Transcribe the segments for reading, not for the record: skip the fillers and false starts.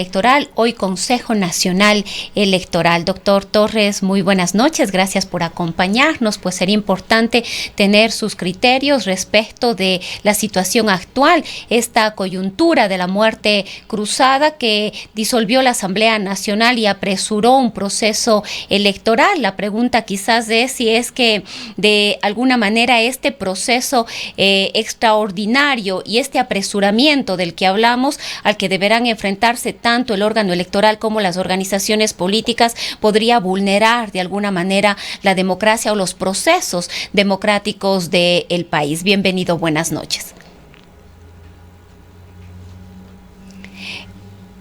Electoral, hoy Consejo Nacional Electoral. Doctor Torres, muy buenas noches, gracias por acompañarnos. Pues sería importante tener sus criterios respecto de la situación actual, esta coyuntura de la muerte cruzada que disolvió la Asamblea Nacional y apresuró un proceso electoral. La pregunta quizás es si es que de alguna manera este proceso extraordinario y este apresuramiento del que hablamos, al que deberán enfrentarse tanto el órgano electoral como las organizaciones políticas, podría vulnerar de alguna manera la democracia o los procesos democráticos del país. Bienvenido, buenas noches.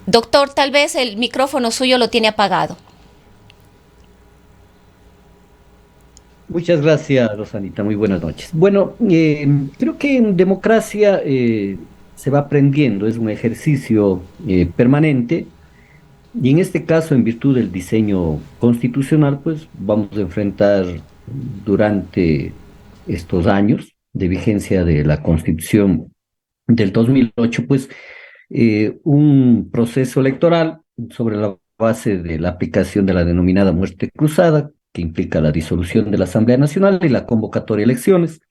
Doctor, tal vez el micrófono suyo lo tiene apagado. Muchas gracias, Rosanita. Muy buenas noches. Bueno, creo que en democracia se va aprendiendo, es un ejercicio permanente y en este caso, en virtud del diseño constitucional, pues vamos a enfrentar durante estos años de vigencia de la Constitución del 2008, pues un proceso electoral sobre la base de la aplicación de la denominada muerte cruzada, que implica la disolución de la Asamblea Nacional y la convocatoria de elecciones,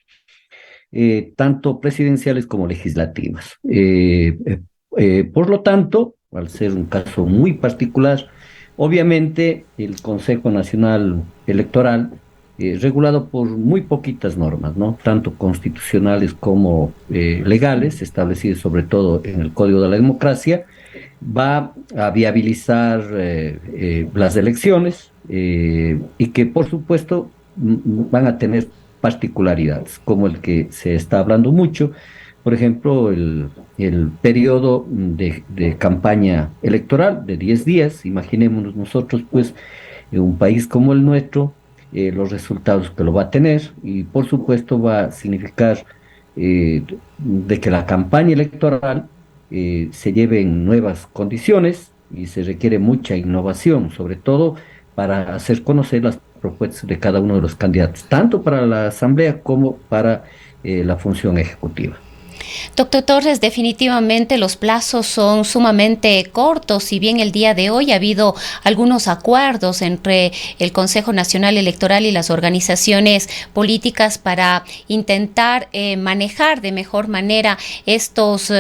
tanto presidenciales como legislativas. Por lo tanto, al ser un caso muy particular, obviamente el Consejo Nacional Electoral, regulado por muy poquitas normas, ¿no? Tanto constitucionales como legales, establecidas sobre todo en el Código de la Democracia, va a viabilizar las elecciones y que por supuesto van a tener particularidades, como el que se está hablando mucho, por ejemplo, el periodo de campaña electoral de 10 días. Imaginémonos nosotros, pues, en un país como el nuestro, los resultados que lo va a tener y por supuesto va a significar de que la campaña electoral se lleve en nuevas condiciones y se requiere mucha innovación, sobre todo para hacer conocer las propuestas de cada uno de los candidatos, tanto para la Asamblea como para la función ejecutiva. Doctor Torres, definitivamente los plazos son sumamente cortos. Si bien el día de hoy ha habido algunos acuerdos entre el Consejo Nacional Electoral y las organizaciones políticas para intentar manejar de mejor manera estos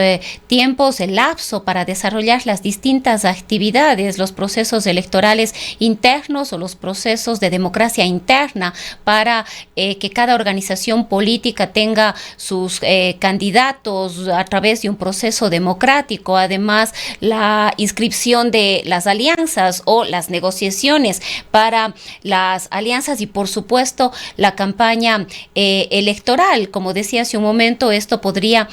tiempos, el lapso para desarrollar las distintas actividades, los procesos electorales internos o los procesos de democracia interna para que cada organización política tenga sus candidatos a través de un proceso democrático. Además, la inscripción de las alianzas o las negociaciones para las alianzas y, por supuesto, la campaña electoral. Como decía hace un momento, esto podría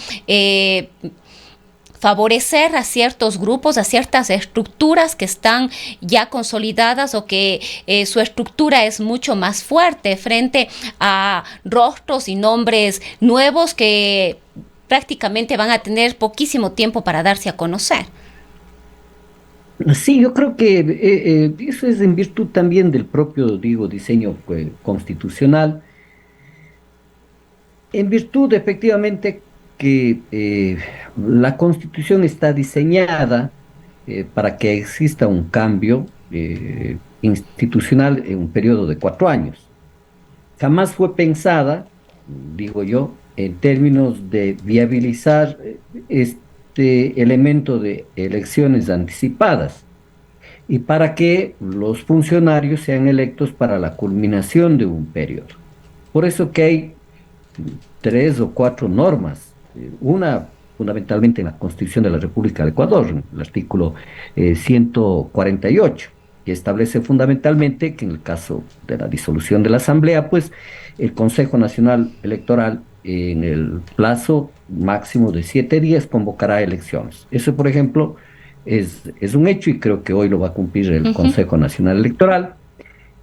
favorecer a ciertos grupos, a ciertas estructuras que están ya consolidadas o que su estructura es mucho más fuerte frente a rostros y nombres nuevos que prácticamente van a tener poquísimo tiempo para darse a conocer. Sí, yo creo que eso es en virtud también del propio, digo, diseño constitucional, en virtud efectivamente que la Constitución está diseñada para que exista un cambio institucional en un periodo de 4 años. Jamás fue pensada, digo yo, en términos de viabilizar este elemento de elecciones anticipadas y para que los funcionarios sean electos para la culminación de un periodo. Por eso que hay 3 o 4 normas, una fundamentalmente en la Constitución de la República de Ecuador, en el artículo 148, que establece fundamentalmente que en el caso de la disolución de la Asamblea, pues el Consejo Nacional Electoral en el plazo máximo de 7 días convocará elecciones. Eso, por ejemplo, es un hecho y creo que hoy lo va a cumplir el Uh-huh. Consejo Nacional Electoral.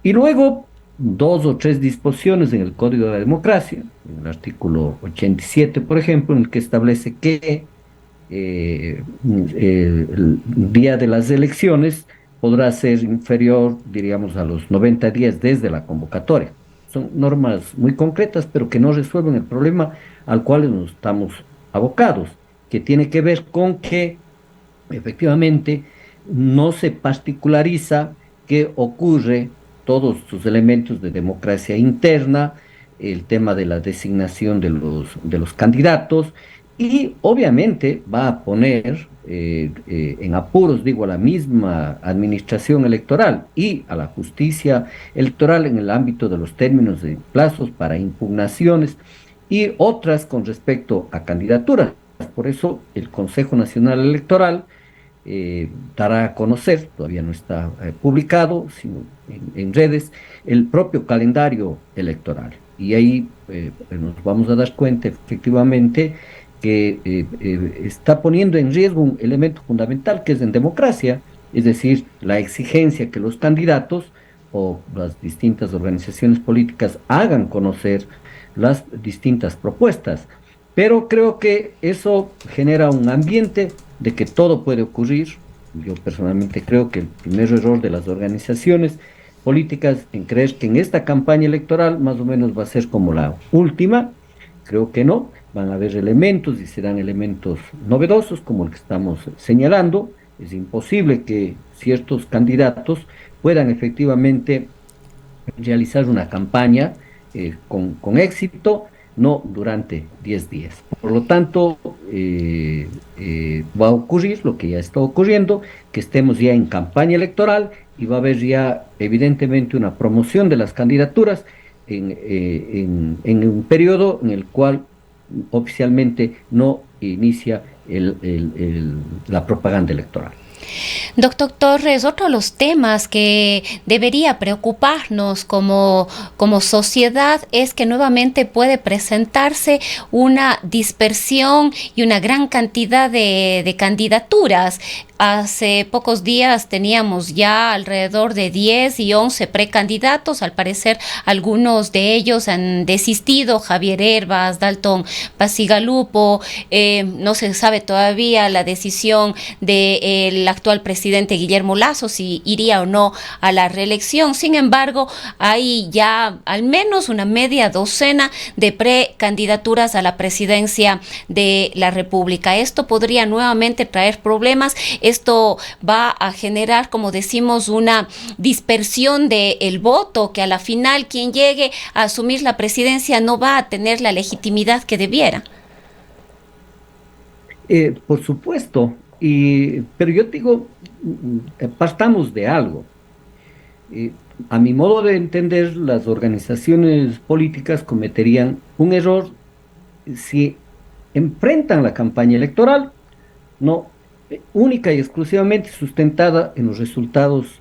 Y luego 2 o 3 disposiciones en el Código de la Democracia, en el artículo 87, por ejemplo, en el que establece que el día de las elecciones podrá ser inferior, diríamos, a los 90 días desde la convocatoria. Son normas muy concretas, pero que no resuelven el problema al cual nos estamos abocados, que tiene que ver con que efectivamente no se particulariza qué ocurre, todos sus elementos de democracia interna, el tema de la designación de los candidatos, y obviamente va a poner en apuros, digo, a la misma administración electoral y a la justicia electoral en el ámbito de los términos de plazos para impugnaciones y otras con respecto a candidaturas. Por eso el Consejo Nacional Electoral dará a conocer, todavía no está publicado, sino en redes, el propio calendario electoral. Y ahí nos vamos a dar cuenta efectivamente que está poniendo en riesgo un elemento fundamental que es en democracia, es decir, la exigencia que los candidatos o las distintas organizaciones políticas hagan conocer las distintas propuestas. Pero creo que eso genera un ambiente de que todo puede ocurrir. Yo personalmente creo que el primer error de las organizaciones políticas en creer que en esta campaña electoral más o menos va a ser como la última. Creo que no, van a haber elementos y serán elementos novedosos como el que estamos señalando. Es imposible que ciertos candidatos puedan efectivamente realizar una campaña con éxito, no durante 10 días. Por lo tanto, va a ocurrir lo que ya está ocurriendo, que estemos ya en campaña electoral y va a haber ya evidentemente una promoción de las candidaturas en un periodo en el cual oficialmente no inicia la propaganda electoral. Doctor Torres, otro de los temas que debería preocuparnos como sociedad es que nuevamente puede presentarse una dispersión y una gran cantidad de candidaturas. Hace pocos días teníamos ya alrededor de 10 y 11 precandidatos. Al parecer, algunos de ellos han desistido. Javier Herbas, Dalton Pasigalupo, no se sabe todavía la decisión del actual presidente Guillermo Lasso si iría o no a la reelección. Sin embargo, hay ya al menos una media docena de precandidaturas a la presidencia de la República. Esto podría nuevamente traer problemas. Esto va a generar, como decimos, una dispersión del voto, que a la final quien llegue a asumir la presidencia no va a tener la legitimidad que debiera. Por supuesto, pero yo digo, partamos de algo. Eh, a mi modo de entender, las organizaciones políticas cometerían un error si enfrentan la campaña electoral, no única y exclusivamente sustentada en los resultados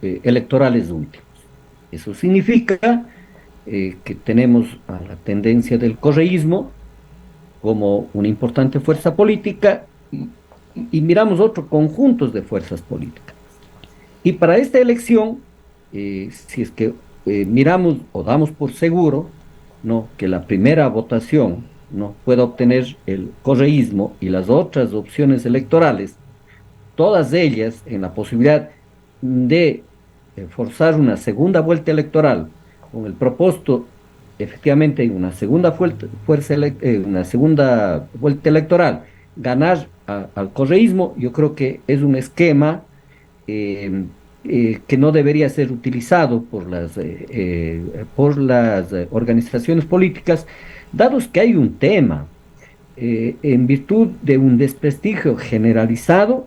electorales últimos. Eso significa que tenemos a la tendencia del correísmo como una importante fuerza política y miramos otros conjuntos de fuerzas políticas. Y para esta elección, si es que miramos o damos por seguro, ¿no?, que la primera votación, ¿no?, pueda obtener el correísmo y las otras opciones electorales, todas ellas en la posibilidad de forzar una segunda vuelta electoral con el propósito efectivamente en una una segunda vuelta electoral, ganar al correísmo, yo creo que es un esquema que no debería ser utilizado por las organizaciones políticas, dados que hay un tema en virtud de un desprestigio generalizado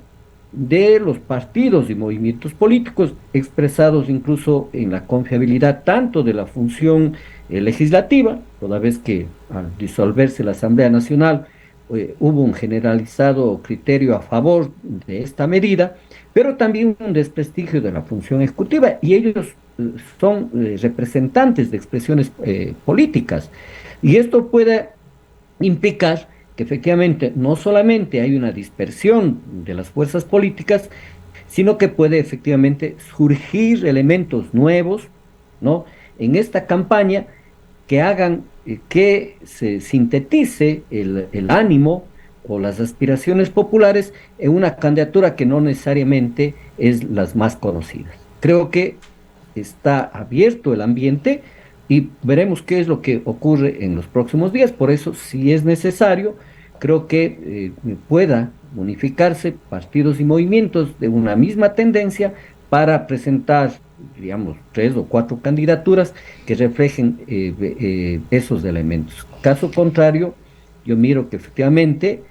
de los partidos y movimientos políticos, expresados incluso en la confiabilidad tanto de la función legislativa, toda vez que al disolverse la Asamblea Nacional hubo un generalizado criterio a favor de esta medida, pero también un desprestigio de la función ejecutiva, y ellos son representantes de expresiones políticas, y esto puede implicar que efectivamente no solamente hay una dispersión de las fuerzas políticas, sino que puede efectivamente surgir elementos nuevos, ¿no?, en esta campaña que hagan que se sintetice el ánimo o las aspiraciones populares en una candidatura que no necesariamente es las más conocidas. Creo que está abierto el ambiente y veremos qué es lo que ocurre en los próximos días. Por eso, si es necesario, creo que pueda unificarse partidos y movimientos de una misma tendencia para presentar, digamos, 3 o 4 candidaturas que reflejen esos elementos. Caso contrario, yo miro que efectivamente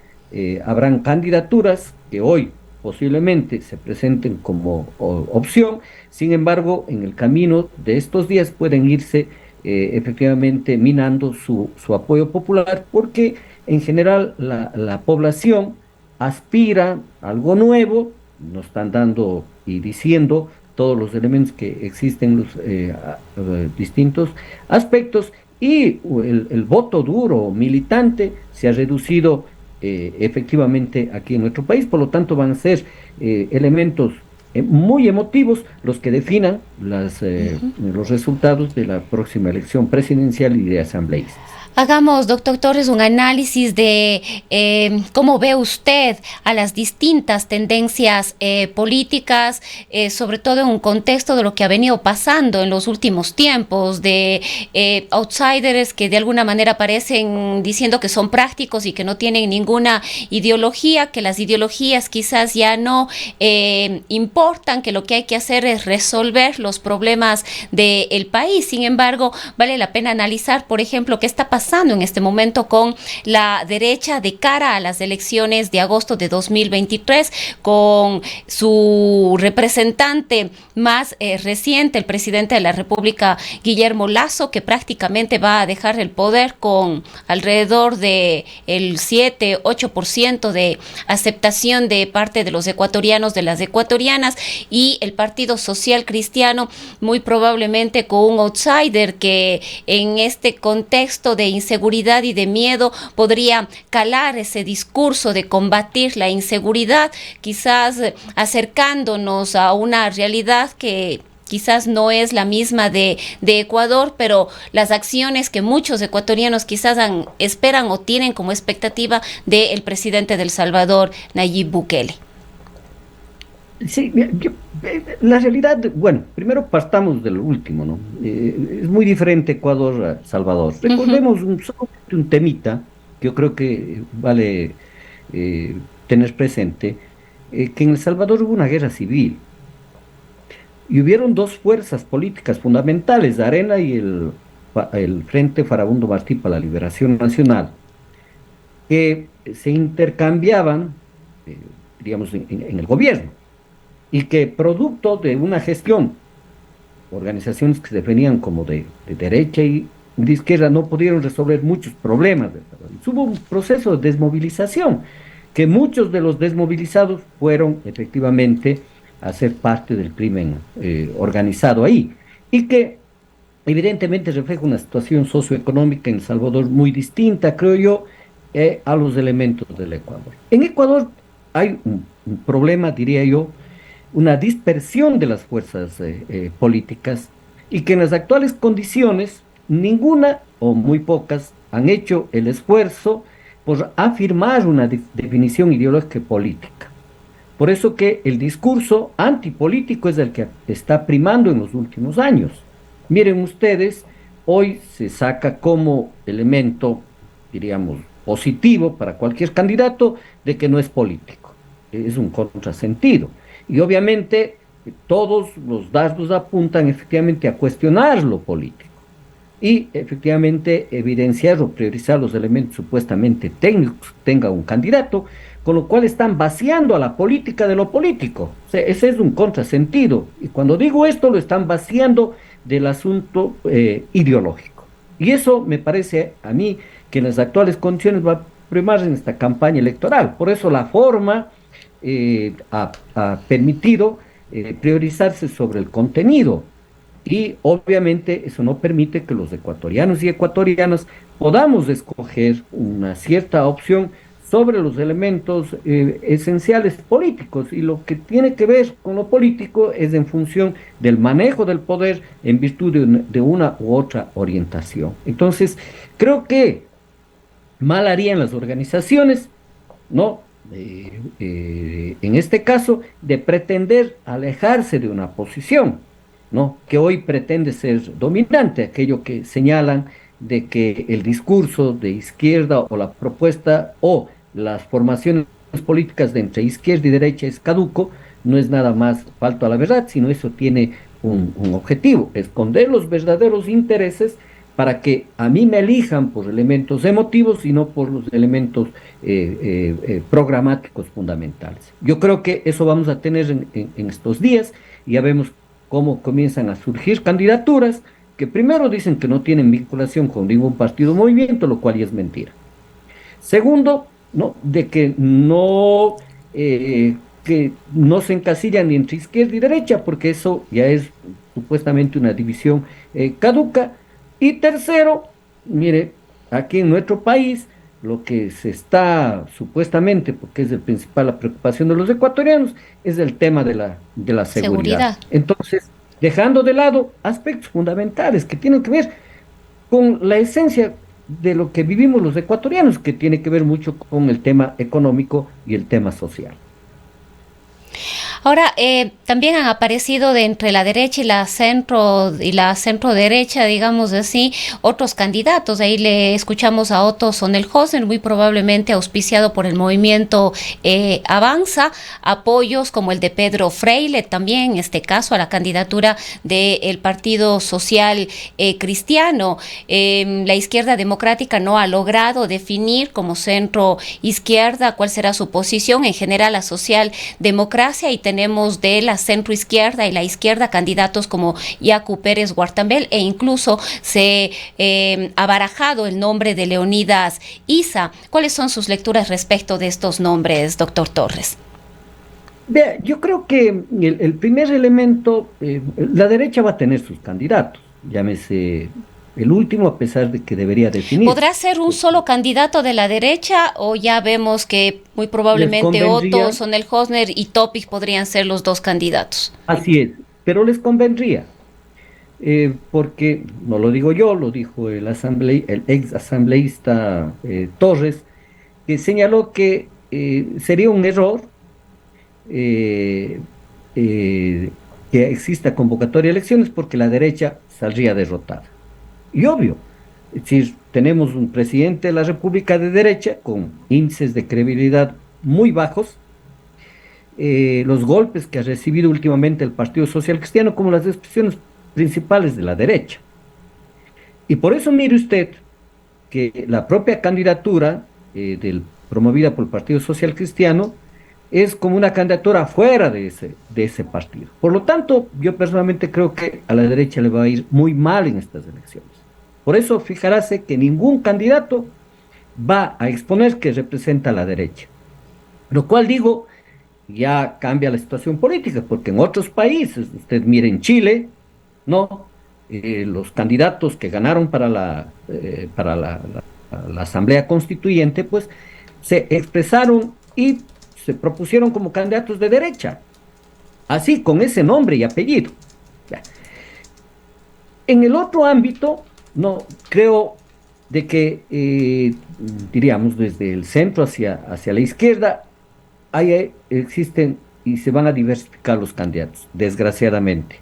habrán candidaturas que hoy posiblemente se presenten como opción, sin embargo, en el camino de estos días pueden irse efectivamente minando su apoyo popular, porque en general la población aspira a algo nuevo, nos están dando y diciendo todos los elementos que existen en los distintos aspectos, y el voto duro, militante, se ha reducido efectivamente aquí en nuestro país. Por lo tanto van a ser elementos muy emotivos los que definan los resultados de la próxima elección presidencial y de asambleístas. Hagamos, doctor Torres, un análisis de cómo ve usted a las distintas tendencias políticas, sobre todo en un contexto de lo que ha venido pasando en los últimos tiempos, de outsiders que de alguna manera aparecen diciendo que son prácticos y que no tienen ninguna ideología, que las ideologías quizás ya no importan, que lo que hay que hacer es resolver los problemas del país. Sin embargo, vale la pena analizar, por ejemplo, qué está pasando en este momento con la derecha de cara a las elecciones de agosto de 2023, con su representante más reciente, el presidente de la República, Guillermo Lasso, que prácticamente va a dejar el poder con alrededor de el 7-8% de aceptación de parte de los ecuatorianos, de las ecuatorianas, y el Partido Social Cristiano muy probablemente con un outsider que en este contexto de inseguridad y de miedo podría calar ese discurso de combatir la inseguridad, quizás acercándonos a una realidad que quizás no es la misma de Ecuador, pero las acciones que muchos ecuatorianos quizás esperan o tienen como expectativa del presidente de El Salvador, Nayib Bukele. Sí, la realidad, bueno, primero partamos del último, ¿no? Es muy diferente Ecuador a Salvador. Recordemos solamente un temita que yo creo que vale tener presente, que en El Salvador hubo una guerra civil y hubieron 2 fuerzas políticas fundamentales, Arena y el Frente Farabundo Martí para la Liberación Nacional, que se intercambiaban, eh, digamos, en el gobierno, y que producto de una gestión, organizaciones que se definían como de derecha y de izquierda no pudieron resolver muchos problemas. Hubo un proceso de desmovilización, que muchos de los desmovilizados fueron efectivamente a ser parte del crimen organizado ahí, y que evidentemente refleja una situación socioeconómica en El Salvador muy distinta, creo yo, a los elementos del Ecuador. En Ecuador hay un problema, diría yo, una dispersión de las fuerzas políticas, y que en las actuales condiciones ninguna o muy pocas han hecho el esfuerzo por afirmar una definición ideológica y política. Por eso que el discurso antipolítico es el que está primando en los últimos años. Miren ustedes, hoy se saca como elemento, diríamos, positivo para cualquier candidato de que no es político. Es un contrasentido. Y obviamente todos los dardos apuntan efectivamente a cuestionar lo político y efectivamente evidenciar o priorizar los elementos supuestamente técnicos que tenga un candidato, con lo cual están vaciando a la política de lo político. O sea, ese es un contrasentido. Y cuando digo esto, lo están vaciando del asunto ideológico. Y eso me parece a mí que en las actuales condiciones va a primar en esta campaña electoral. Por eso la forma ha permitido priorizarse sobre el contenido, y obviamente eso no permite que los ecuatorianos y ecuatorianas podamos escoger una cierta opción sobre los elementos esenciales políticos, y lo que tiene que ver con lo político es en función del manejo del poder en virtud de una u otra orientación. Entonces, creo que mal harían las organizaciones, ¿no? En este caso, de pretender alejarse de una posición, ¿no? Que hoy pretende ser dominante, aquello que señalan de que el discurso de izquierda o la propuesta o las formaciones políticas de entre izquierda y derecha es caduco, no es nada más falto a la verdad, sino eso tiene un objetivo, esconder los verdaderos intereses para que a mí me elijan por elementos emotivos y no por los elementos programáticos fundamentales. Yo creo que eso vamos a tener en estos días y ya vemos cómo comienzan a surgir candidaturas que primero dicen que no tienen vinculación con ningún partido o movimiento, lo cual ya es mentira. Segundo, ¿no? De que no se encasillan ni entre izquierda y derecha, porque eso ya es supuestamente una división caduca. Y tercero, mire, aquí en nuestro país, lo que se está supuestamente, porque es el principal la preocupación de los ecuatorianos, es el tema de la seguridad. Seguridad. Entonces, dejando de lado aspectos fundamentales que tienen que ver con la esencia de lo que vivimos los ecuatorianos, que tiene que ver mucho con el tema económico y el tema social. Ahora, también han aparecido de entre la derecha y la centro derecha, digamos así, otros candidatos. Ahí le escuchamos a Otto Sonnenhöser, muy probablemente auspiciado por el movimiento Avanza, apoyos como el de Pedro Freile, también en este caso a la candidatura del Partido Social Cristiano. La izquierda democrática no ha logrado definir como centro izquierda cuál será su posición. En general, la socialdemocracia, y tenemos de la centroizquierda y la izquierda candidatos como Yacu Pérez Guartambel, e incluso se ha barajado el nombre de Leonidas Issa. ¿Cuáles son sus lecturas respecto de estos nombres, doctor Torres? Vea, yo creo que el primer elemento, la derecha va a tener sus candidatos, llámese el último, a pesar de que debería definirse. ¿Podrá ser un solo candidato de la derecha o ya vemos que muy Les probablemente Otto convendría, Sonnenhöser y Topic podrían ser los dos candidatos? así es, pero les convendría, porque no lo digo yo, lo dijo el ex asambleísta Torres, que señaló que sería un error eh, eh, que exista convocatoria de elecciones porque la derecha saldría derrotada. Y obvio, es decir, tenemos un presidente de la República de derecha con índices de credibilidad muy bajos, los golpes que ha recibido últimamente el Partido Social Cristiano como las expresiones principales de la derecha. Y por eso mire usted que la propia candidatura promovida por el Partido Social Cristiano es como una candidatura fuera de ese partido. Por lo tanto, yo personalmente creo que a la derecha le va a ir muy mal en estas elecciones. Por eso, fijaráse que ningún candidato va a exponer que representa a la derecha. Lo cual digo, ya cambia la situación política, porque en otros países, usted mire en Chile, ¿no? Los candidatos que ganaron para la Asamblea Constituyente, pues se expresaron y se propusieron como candidatos de derecha, así, con ese nombre y apellido. Ya. En el otro ámbito, no creo de que, diríamos, desde el centro hacia la izquierda, existen y se van a diversificar los candidatos, desgraciadamente.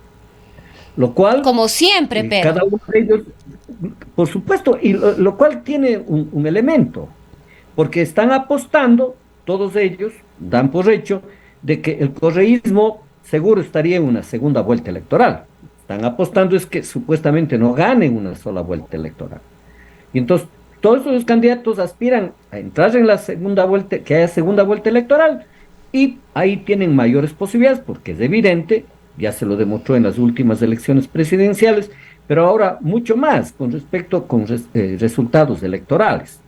Lo cual, Como siempre, pero cada uno de ellos, por supuesto, y lo cual tiene un elemento, porque están apostando, todos ellos dan por hecho, de que el correísmo seguro estaría en una segunda vuelta electoral. Están apostando es que supuestamente no ganen una sola vuelta electoral. Y entonces todos los candidatos aspiran a entrar en la segunda vuelta, que haya segunda vuelta electoral, y ahí tienen mayores posibilidades, porque es evidente, ya se lo demostró en las últimas elecciones presidenciales, pero ahora mucho más con respecto con resultados electorales.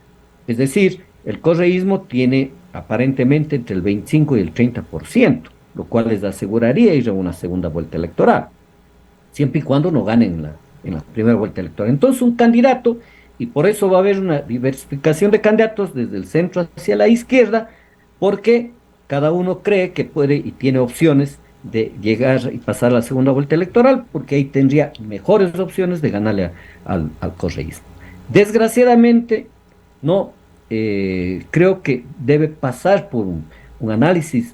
Es decir, el correísmo tiene aparentemente entre el 25 y el 30%, lo cual les aseguraría ir a una segunda vuelta electoral, siempre y cuando no ganen en la primera vuelta electoral. Entonces, un candidato, y por eso va a haber una diversificación de candidatos desde el centro hacia la izquierda, porque cada uno cree que puede y tiene opciones de llegar y pasar a la segunda vuelta electoral, porque ahí tendría mejores opciones de ganarle al correísmo. Desgraciadamente, no creo que debe pasar por un análisis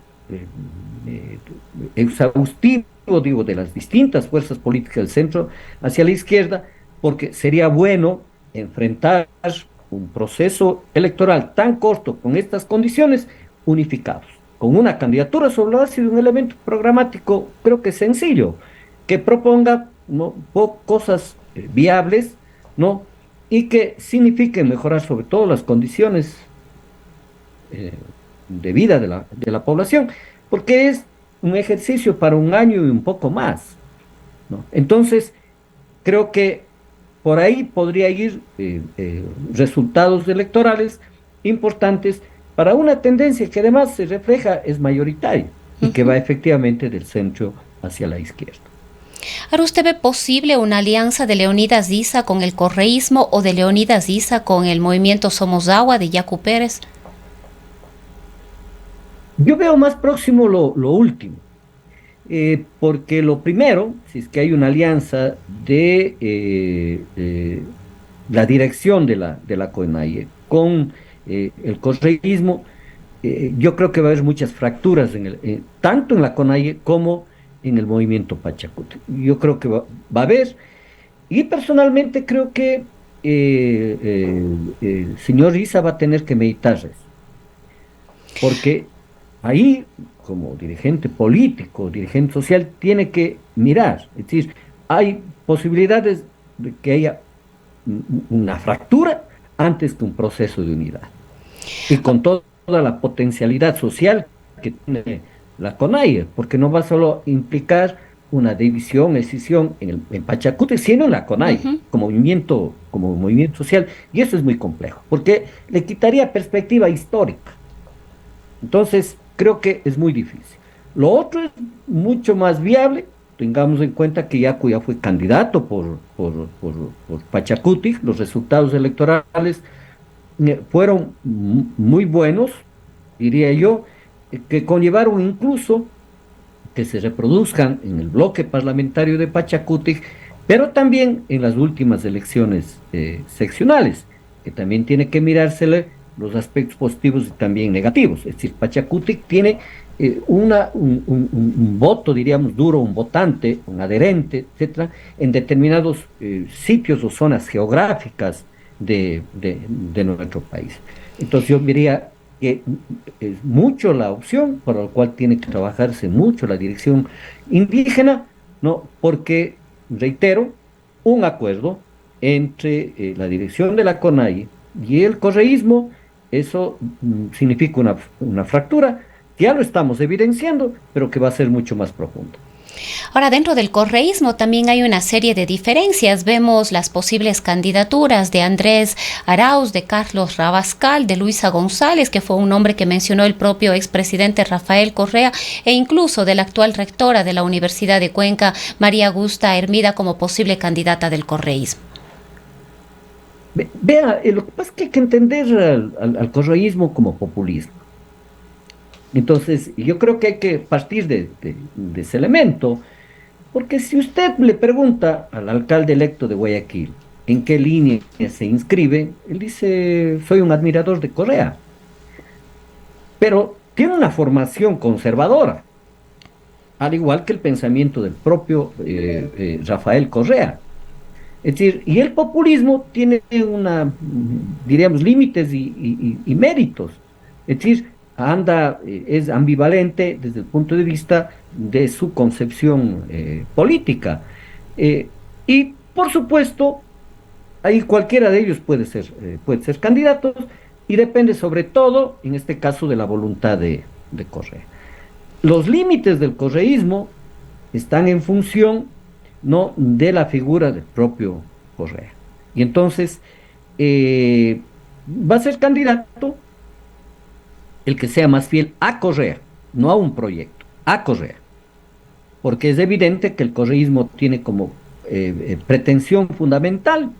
exhaustivo, digo, de las distintas fuerzas políticas del centro hacia la izquierda, porque sería bueno enfrentar un proceso electoral tan corto con estas condiciones unificados, con una candidatura sobre la base de un elemento programático, creo que sencillo, que proponga, ¿no?, cosas viables, ¿no?, y que signifiquen mejorar sobre todo las condiciones eh, de vida de la población, porque es un ejercicio para un año y un poco más, ¿no? Entonces, creo que por ahí podría ir resultados electorales importantes para una tendencia que además se refleja, es mayoritaria y que va Ujú. efectivamente del centro hacia la izquierda. Ahora, ¿usted ve posible una alianza de Leonidas Issa con el correísmo o de Leonidas Issa con el movimiento Somos Agua de Yacu Pérez? Yo veo más próximo lo último, porque lo primero, si es que hay una alianza de la dirección de la CONAIE con el correísmo, yo creo que va a haber muchas fracturas tanto en la CONAIE como en el movimiento Pachacuti. Yo creo que va a haber, y personalmente creo que el señor Isa va a tener que meditar eso, porque ahí, como dirigente político, dirigente social, tiene que mirar, es decir, hay posibilidades de que haya una fractura antes que un proceso de unidad. Y con toda la potencialidad social que tiene la CONAIE, porque no va solo a implicar una división, escisión en Pachacuti, sino en la CONAIE, Ujú. como movimiento social, y eso es muy complejo, porque le quitaría perspectiva histórica. Entonces, creo que es muy difícil. Lo otro es mucho más viable. Tengamos en cuenta que Yacu ya fue candidato por Pachacuti. Los resultados electorales fueron muy buenos, diría yo, que conllevaron incluso que se reproduzcan en el bloque parlamentario de Pachacuti, pero también en las últimas elecciones seccionales, que también tiene que mirársele los aspectos positivos y también negativos. Es decir, Pachacuti tiene un voto, diríamos, duro, un votante, un adherente, etcétera, en determinados sitios o zonas geográficas de nuestro país. Entonces yo diría que es mucho la opción por la cual tiene que trabajarse mucho la dirección indígena, ¿no? Porque, reitero, un acuerdo entre la dirección de la CONAIE y el correísmo, eso significa una fractura, que ya lo estamos evidenciando, pero que va a ser mucho más profunda. Ahora, dentro del correísmo también hay una serie de diferencias. Vemos las posibles candidaturas de Andrés Arauz, de Carlos Rabascal, de Luisa González, que fue un nombre que mencionó el propio expresidente Rafael Correa, e incluso de la actual rectora de la Universidad de Cuenca, María Augusta Hermida, como posible candidata del correísmo. Vea, lo que pasa es que hay que entender al correísmo como populismo. Entonces, yo creo que hay que partir de ese elemento. Porque si usted le pregunta al alcalde electo de Guayaquil en qué línea se inscribe, él dice, soy un admirador de Correa, pero tiene una formación conservadora, al igual que el pensamiento del propio Rafael Correa. Es decir, y el populismo tiene diríamos, límites y méritos. Es decir, es ambivalente desde el punto de vista de su concepción política. Eh, y, por supuesto, ahí cualquiera de ellos puede ser candidato y depende sobre todo, en este caso, de la voluntad de Correa. Los límites del correísmo están en función, ¿no?, de la figura del propio Correa. Y entonces va a ser candidato el que sea más fiel a Correa, no a un proyecto, a Correa. Porque es evidente que el correísmo tiene como pretensión fundamental,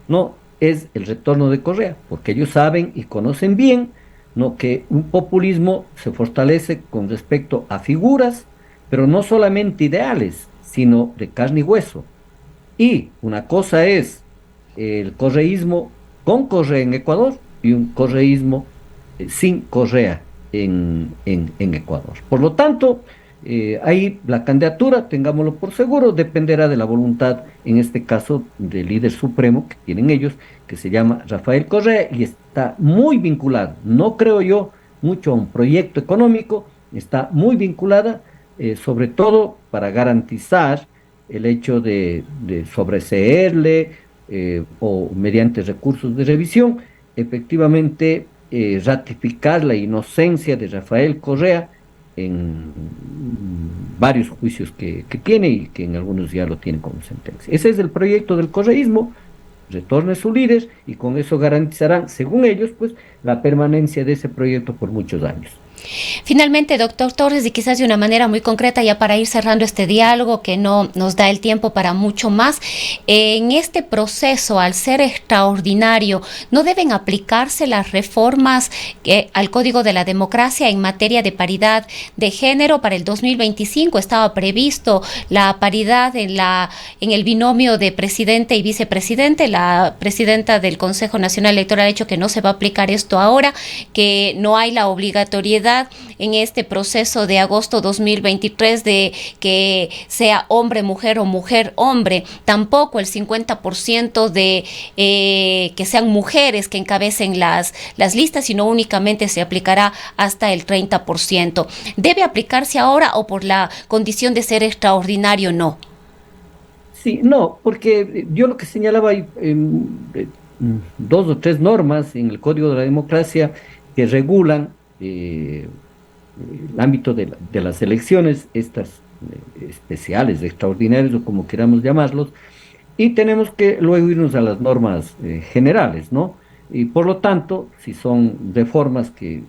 ¿no?, es el retorno de Correa, porque ellos saben y conocen bien, ¿no?, que un populismo se fortalece con respecto a figuras, pero no solamente ideales, sino de carne y hueso. Y una cosa es el correísmo con Correa en Ecuador y un correísmo sin Correa en Ecuador. Por lo tanto, ahí la candidatura, tengámoslo por seguro, dependerá de la voluntad, en este caso, del líder supremo que tienen ellos, que se llama Rafael Correa y está muy vinculado, no creo yo mucho a un proyecto económico, está muy vinculada, sobre todo para garantizar el hecho de sobreseerle o mediante recursos de revisión, efectivamente ratificar la inocencia de Rafael Correa en varios juicios que tiene y que en algunos ya lo tienen como sentencia. Ese es el proyecto del correísmo, retorne su líder y con eso garantizarán, según ellos, pues la permanencia de ese proyecto por muchos años. Finalmente, doctor Torres, y quizás de una manera muy concreta, ya para ir cerrando este diálogo que no nos da el tiempo para mucho más, en este proceso, al ser extraordinario, ¿no deben aplicarse las reformas al Código de la Democracia en materia de paridad de género? Para el 2025 estaba previsto la paridad en el binomio de presidente y vicepresidente. La presidenta del Consejo Nacional Electoral ha dicho que no se va a aplicar esto ahora, que no hay la obligatoriedad en este proceso de agosto 2023 de que sea hombre, mujer o mujer, hombre, tampoco el 50% de que sean mujeres que encabecen las listas, sino únicamente se aplicará hasta el 30%. ¿Debe aplicarse ahora o por la condición de ser extraordinario no? Sí, no, porque yo lo que señalaba hay dos o tres normas en el Código de la Democracia que regulan el ámbito de las elecciones, estas especiales, extraordinarias o como queramos llamarlos, y tenemos que luego irnos a las normas generales, ¿no? Y por lo tanto, si son reformas que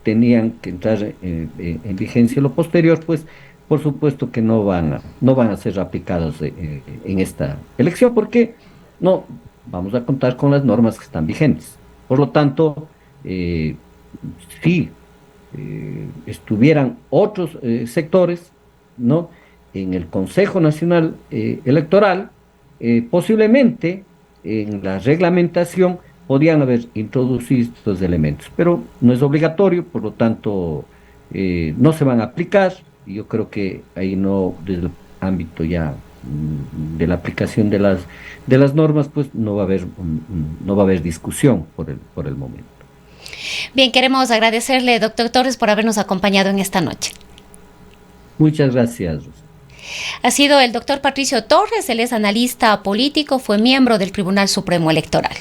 tenían que entrar en vigencia lo posterior, pues por supuesto que no van a ser aplicadas en esta elección, porque no vamos a contar con las normas que están vigentes. Por lo tanto, si estuvieran otros sectores, ¿no? En el Consejo Nacional Electoral, posiblemente en la reglamentación podían haber introducido estos elementos, pero no es obligatorio, por lo tanto no se van a aplicar, y yo creo que ahí no, desde el ámbito ya de la aplicación de las normas, pues no va a haber discusión por el momento. Bien, queremos agradecerle, doctor Torres, por habernos acompañado en esta noche. Muchas gracias, Rosa. Ha sido el doctor Patricio Torres, él es analista político, fue miembro del Tribunal Supremo Electoral.